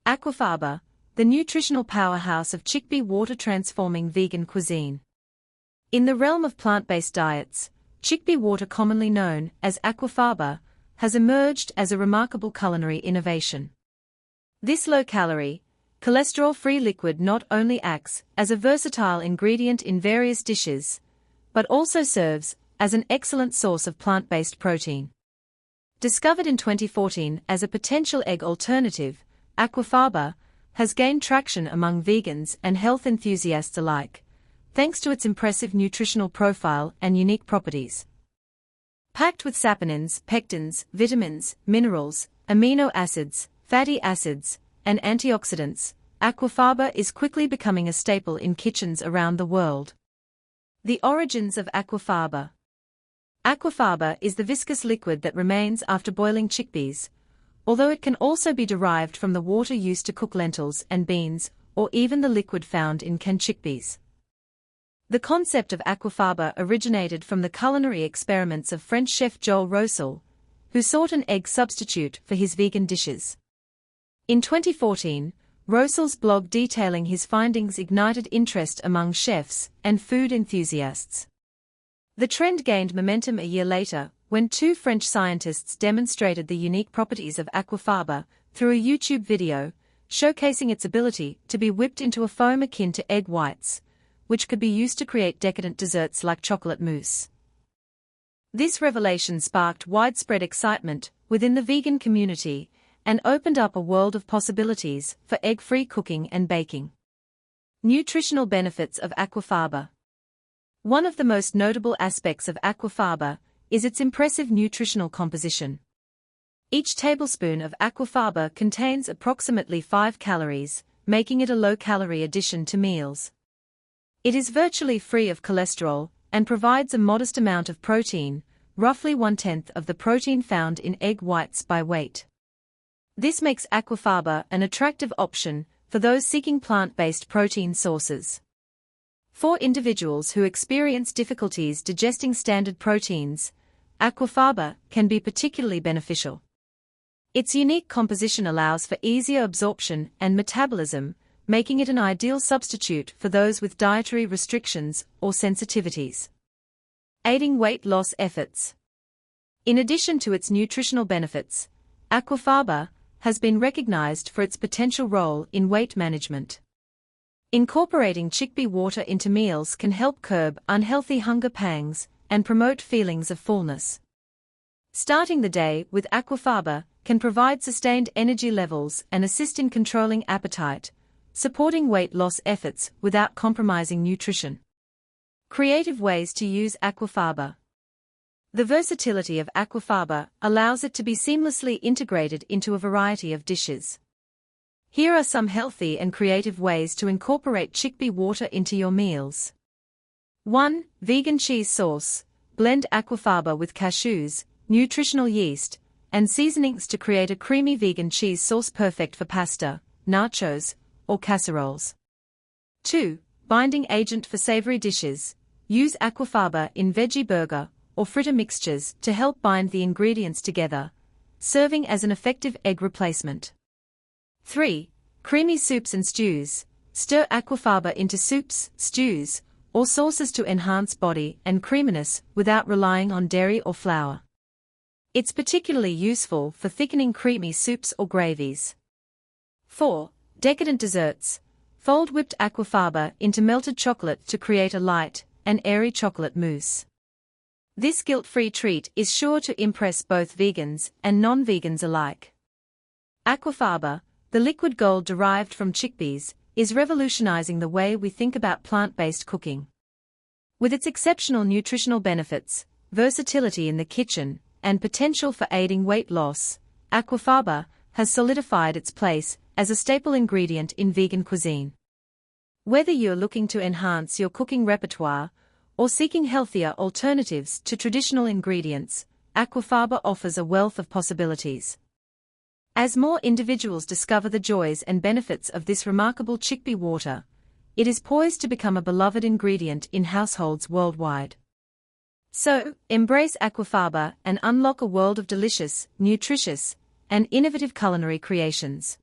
Aquafaba, the nutritional powerhouse of chickpea water transforming vegan cuisine. In the realm of plant-based diets, chickpea water, commonly known as Aquafaba, has emerged as a remarkable culinary innovation. This low-calorie, cholesterol-free liquid not only acts as a versatile ingredient in various dishes, but also serves as an excellent source of plant-based protein. Discovered in 2014 as a potential egg alternative, Aquafaba has gained traction among vegans and health enthusiasts alike, thanks to its impressive nutritional profile and unique properties. Packed with saponins, pectins, vitamins, minerals, amino acids, fatty acids, and antioxidants, Aquafaba is quickly becoming a staple in kitchens around the world. The origins of Aquafaba. Aquafaba is the viscous liquid that remains after boiling chickpeas, although it can also be derived from the water used to cook lentils and beans, or even the liquid found in canned chickpeas. The concept of Aquafaba originated from the culinary experiments of French chef Joël Rossel, who sought an egg substitute for his vegan dishes. In 2014, Rossel's blog detailing his findings ignited interest among chefs and food enthusiasts. The trend gained momentum a year later, when two French scientists demonstrated the unique properties of Aquafaba through a YouTube video, showcasing its ability to be whipped into a foam akin to egg whites, which could be used to create decadent desserts like chocolate mousse. This revelation sparked widespread excitement within the vegan community and opened up a world of possibilities for egg-free cooking and baking. Nutritional benefits of Aquafaba. One of the most notable aspects of Aquafaba is its impressive nutritional composition. Each tablespoon of Aquafaba contains approximately 5 calories, making it a low-calorie addition to meals. It is virtually free of cholesterol and provides a modest amount of protein, roughly 1/10 of the protein found in egg whites by weight. This makes Aquafaba an attractive option for those seeking plant-based protein sources. For individuals who experience difficulties digesting standard proteins, Aquafaba can be particularly beneficial. Its unique composition allows for easier absorption and metabolism, making it an ideal substitute for those with dietary restrictions or sensitivities. Aiding weight loss efforts. In addition to its nutritional benefits, Aquafaba has been recognized for its potential role in weight management. Incorporating chickpea water into meals can help curb unhealthy hunger pangs and promote feelings of fullness. Starting the day with Aquafaba can provide sustained energy levels and assist in controlling appetite, supporting weight loss efforts without compromising nutrition. Creative ways to use Aquafaba. The versatility of Aquafaba allows it to be seamlessly integrated into a variety of dishes. Here are some healthy and creative ways to incorporate chickpea water into your meals. 1. Vegan cheese sauce. Blend Aquafaba with cashews, nutritional yeast, and seasonings to create a creamy vegan cheese sauce perfect for pasta, nachos, or casseroles. 2. Binding agent for savory dishes. Use Aquafaba in veggie burger or fritter mixtures to help bind the ingredients together, serving as an effective egg replacement. 3. Creamy soups and stews. Stir Aquafaba into soups, stews, or sauces to enhance body and creaminess without relying on dairy or flour. It's particularly useful for thickening creamy soups or gravies. 4. Decadent desserts. Fold whipped Aquafaba into melted chocolate to create a light and airy chocolate mousse. This guilt-free treat is sure to impress both vegans and non-vegans alike. Aquafaba, the liquid gold derived from chickpeas, is revolutionizing the way we think about plant-based cooking. With its exceptional nutritional benefits, versatility in the kitchen, and potential for aiding weight loss, Aquafaba has solidified its place as a staple ingredient in vegan cuisine. Whether you're looking to enhance your cooking repertoire or seeking healthier alternatives to traditional ingredients, Aquafaba offers a wealth of possibilities. As more individuals discover the joys and benefits of this remarkable chickpea water, it is poised to become a beloved ingredient in households worldwide. So, embrace Aquafaba and unlock a world of delicious, nutritious, and innovative culinary creations.